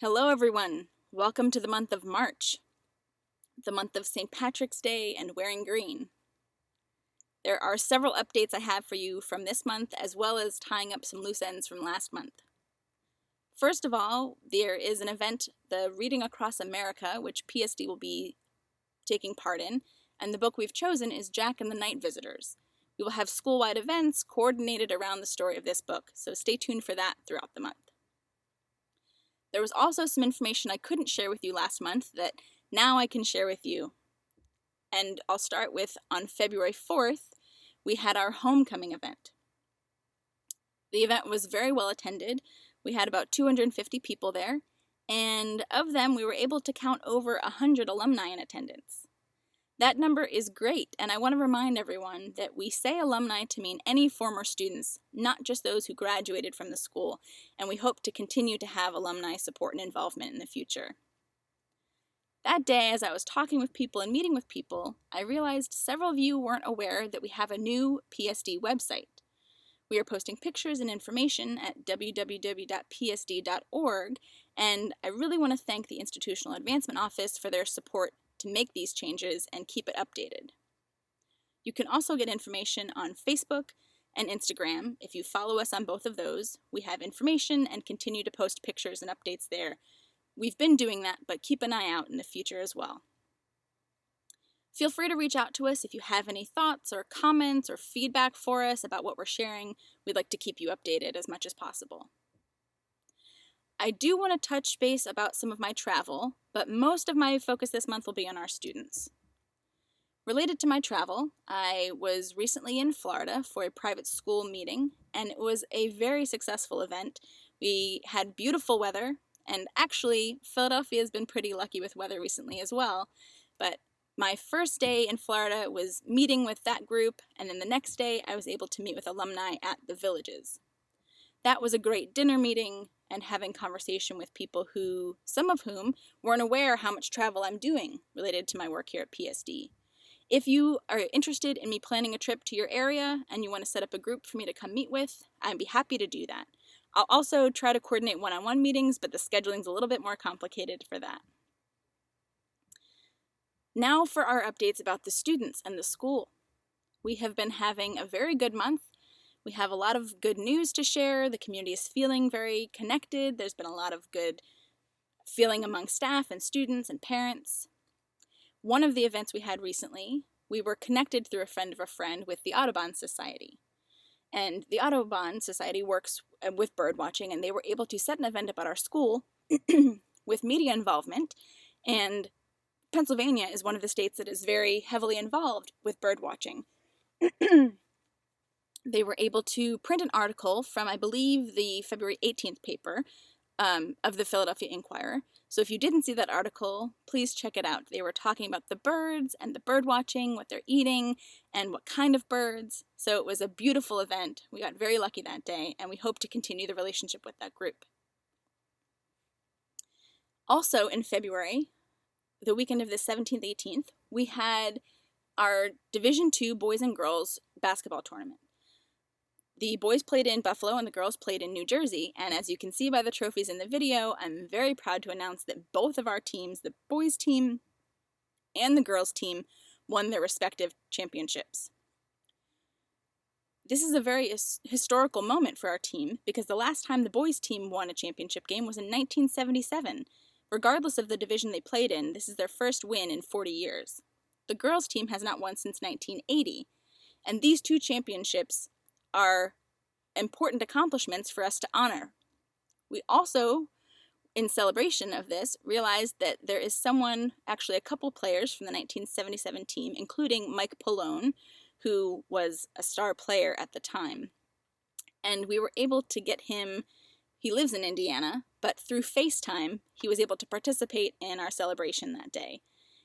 Hello, everyone. Welcome to the month of March, the month of St. Patrick's Day and wearing green. There are several updates I have for you from this month, as well as tying up some loose ends from last month. First of all, there is an event, the Reading Across America, which PSD will be taking part in, and the book we've chosen is Jack and the Night Visitors. We will have school-wide events coordinated around the story of this book, so stay tuned for that throughout the month. There was also some information I couldn't share with you last month that now I can share with you. And I'll start with on February 4th, we had our homecoming event. The event was very well attended. We had about 250 people there, and of them we were able to count over 100 alumni in attendance. That number is great, and I want to remind everyone that we say alumni to mean any former students, not just those who graduated from the school, and we hope to continue to have alumni support and involvement in the future. That day, as I was talking with people and meeting with people, I realized several of you weren't aware that we have a new PSD website. We are posting pictures and information at www.psd.org, and I really want to thank the Institutional Advancement Office for their support to make these changes and keep it updated. You can also get information on Facebook and Instagram. If you follow us on both of those, we have information and continue to post pictures and updates there. We've been doing that, but keep an eye out in the future as well. Feel free to reach out to us if you have any thoughts or comments or feedback for us about what we're sharing. We'd like to keep you updated as much as possible. I do want to touch base about some of my travel, but most of my focus this month will be on our students. Related to my travel, I was recently in Florida for a private school meeting, and it was a very successful event. We had beautiful weather, and actually, Philadelphia has been pretty lucky with weather recently as well, but my first day in Florida was meeting with that group, and then the next day I was able to meet with alumni at the Villages. That was a great dinner meeting and having conversation with people who, some of whom, weren't aware how much travel I'm doing related to my work here at PSD. If you are interested in me planning a trip to your area and you want to set up a group for me to come meet with, I'd be happy to do that. I'll also try to coordinate one-on-one meetings, but the scheduling's a little bit more complicated for that. Now for our updates about the students and the school. We have been having a very good month. We have a lot of good news to share. The community is feeling very connected. There's been a lot of good feeling among staff and students and parents. One of the events we had recently, we were connected through a friend of a friend with the Audubon Society. And the Audubon Society works with bird watching, and they were able to set an event about our school with media involvement. And Pennsylvania is one of the states that is very heavily involved with bird watching. They were able to print an article from, I believe, the February 18th paper of the Philadelphia Inquirer. So if you didn't see that article, please check it out. They were talking about the birds and the bird watching, what they're eating, and what kind of birds. So it was a beautiful event. We got very lucky that day, and we hope to continue the relationship with that group. Also in February, the weekend of the 17th, 18th, we had our Division II boys and girls basketball tournament. The boys played in Buffalo and the girls played in New Jersey, and as you can see by the trophies in the video, I'm very proud to announce that both of our teams, the boys team and the girls team, won their respective championships. This is a very historical moment for our team because the last time the boys team won a championship game was in 1977. Regardless of the division they played in, this is their first win in 40 years. The girls team has not won since 1980, and these two championships are important accomplishments for us to honor. We also, in celebration of this, realized that there is someone, actually a couple players from the 1977 team, including Mike Pallone, who was a star player at the time. And we were able to get him, he lives in Indiana, but through FaceTime, he was able to participate in our celebration that day.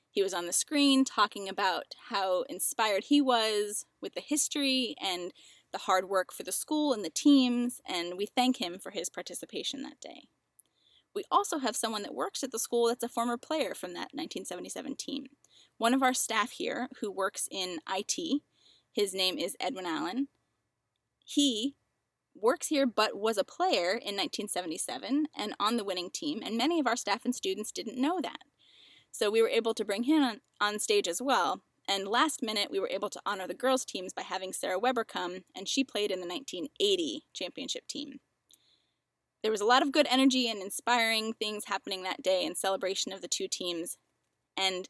He was on the screen talking about how inspired he was with the history and the hard work for the school and the teams, and we thank him for his participation that day. We also have someone that works at the school that's a former player from that 1977 team. One of our staff here who works in IT, his name is Edwin Allen. He works here but was a player in 1977 and on the winning team, and many of our staff and students didn't know that. So we were able to bring him on stage as well, and last minute we were able to honor the girls' teams by having Sarah Weber come, and she played in the 1980 championship team. There was a lot of good energy and inspiring things happening that day in celebration of the two teams, and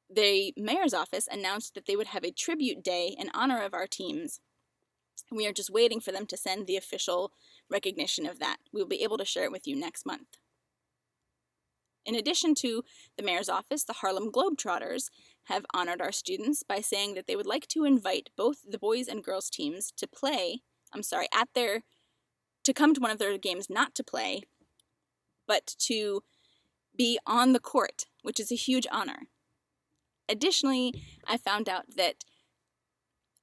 the mayor's office announced that they would have a tribute day in honor of our teams. We are just waiting for them to send the official recognition of that. We'll be able to share it with you next month. In addition to the mayor's office, the Harlem Globetrotters have honored our students by saying that they would like to invite both the boys and girls teams to come to one of their games, not to play, but to be on the court, which is a huge honor. Additionally, I found out that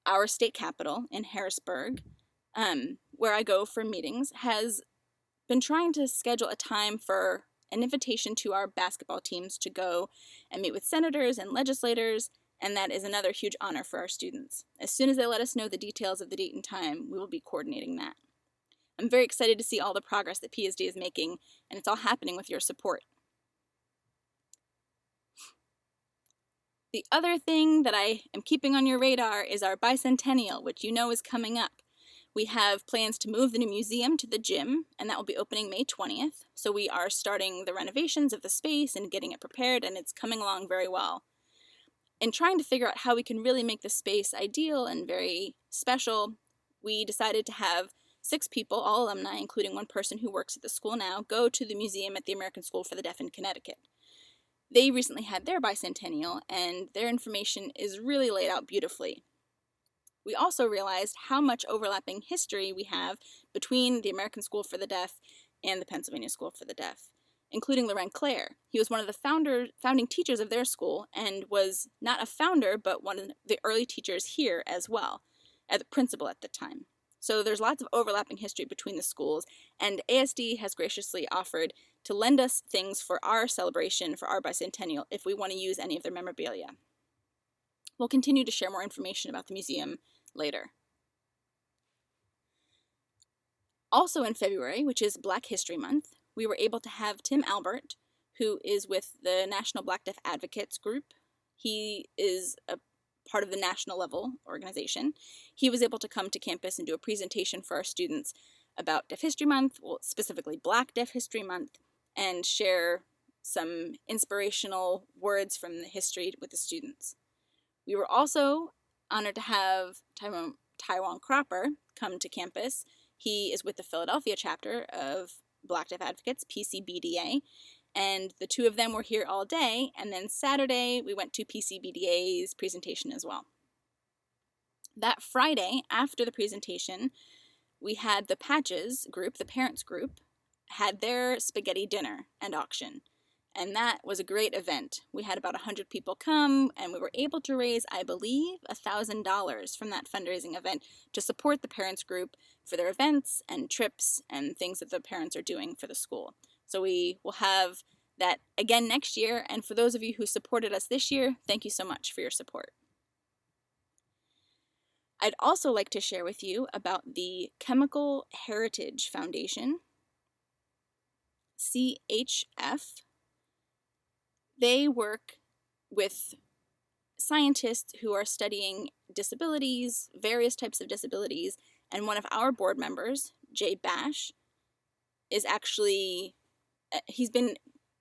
our state capitol in Harrisburg, where I go for meetings, has been trying to schedule a time for an invitation to our basketball teams to go and meet with senators and legislators, and that is another huge honor for our students. As soon as they let us know the details of the date and time, we will be coordinating that. I'm very excited to see all the progress that PSD is making, and it's all happening with your support. The other thing that I am keeping on your radar is our bicentennial, which you know is coming up. We have plans to move the new museum to the gym, and that will be opening May 20th. So we are starting the renovations of the space and getting it prepared, and it's coming along very well. In trying to figure out how we can really make the space ideal and very special, we decided to have 6 people, all alumni, including one person who works at the school now, go to the museum at the American School for the Deaf in Connecticut. They recently had their bicentennial, and their information is really laid out beautifully. We also realized how much overlapping history we have between the American School for the Deaf and the Pennsylvania School for the Deaf, including Laurent Claire. He was one of the founding teachers of their school and was not a founder, but one of the early teachers here as well, as a principal at the time. So there's lots of overlapping history between the schools, and ASD has graciously offered to lend us things for our celebration, for our bicentennial, if we want to use any of their memorabilia. We'll continue to share more information about the museum later. Also in February, which is Black History Month, we were able to have Tim Albert, who is with the National Black Deaf Advocates Group. He is a part of the national level organization. He was able to come to campus and do a presentation for our students about Deaf History Month, well, specifically Black Deaf History Month, and share some inspirational words from the history with the students. We were also honored to have Taiwan Cropper come to campus. He is with the Philadelphia chapter of Black Deaf Advocates, PCBDA, and the two of them were here all day, and then Saturday we went to PCBDA's presentation as well. That Friday, after the presentation, we had the Patches group, the parents group, had their spaghetti dinner and auction, and that was a great event. We had about 100 people come, and we were able to raise, I believe, $1,000 from that fundraising event to support the parents group for their events and trips and things that the parents are doing for the school. So we will have that again next year, and for those of you who supported us this year, thank you so much for your support. I'd also like to share with you about the Chemical Heritage Foundation, CHF. They work with scientists who are studying disabilities, various types of disabilities, and one of our board members, Jay Bash, is actually, he's been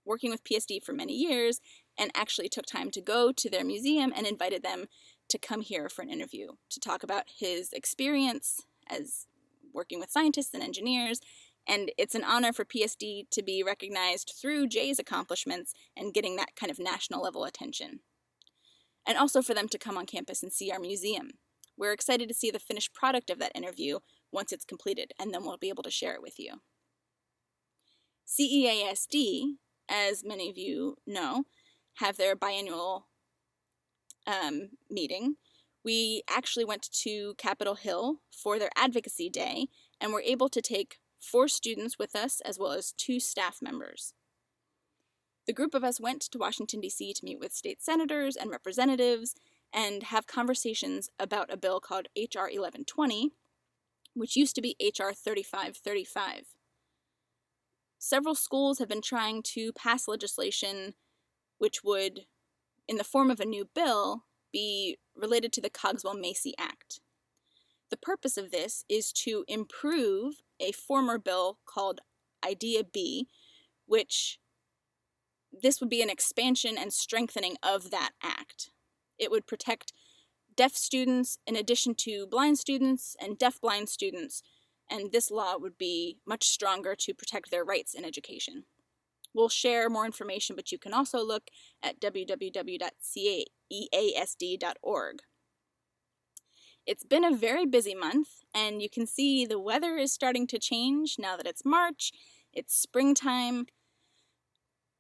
working with PSD for many years and actually took time to go to their museum and invited them to come here for an interview to talk about his experience as working with scientists and engineers. And it's an honor for PSD to be recognized through Jay's accomplishments and getting that kind of national level attention. And also for them to come on campus and see our museum. We're excited to see the finished product of that interview once it's completed, and then we'll be able to share it with you. CEASD, as many of you know, have their biannual meeting. We actually went to Capitol Hill for their advocacy day, and were able to take 4 students with us, as well as 2 staff members. The group of us went to Washington, D.C. to meet with state senators and representatives and have conversations about a bill called H.R. 1120, which used to be HR 3535. Several schools have been trying to pass legislation which would, in the form of a new bill, be related to the Cogswell-Macy Act. The purpose of this is to improve a former bill called IDEA B, which this would be an expansion and strengthening of that act. It would protect deaf students in addition to blind students and deaf-blind students, and this law would be much stronger to protect their rights in education. We'll share more information, but you can also look at www.caeasd.org. It's been a very busy month, and you can see the weather is starting to change now that it's March, it's springtime.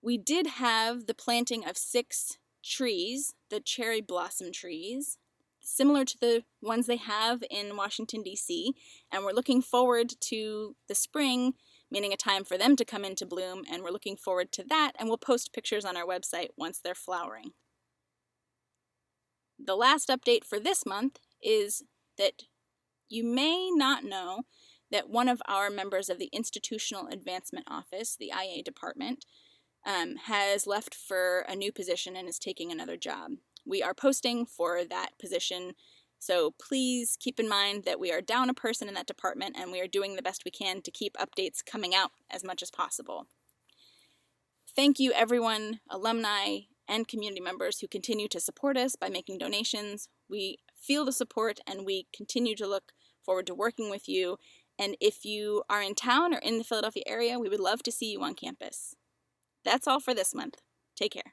We did have the planting of 6 trees, the cherry blossom trees, similar to the ones they have in Washington, D.C., and we're looking forward to the spring, meaning a time for them to come into bloom, and we're looking forward to that, and we'll post pictures on our website once they're flowering. The last update for this month is that you may not know that one of our members of the Institutional Advancement Office, the IA department, has left for a new position and is taking another job. We are posting for that position, so please keep in mind that we are down a person in that department and we are doing the best we can to keep updates coming out as much as possible. Thank you everyone, alumni and community members who continue to support us by making donations. We feel the support and we continue to look forward to working with you. And if you are in town or in the Philadelphia area, we would love to see you on campus. That's all for this month. Take care.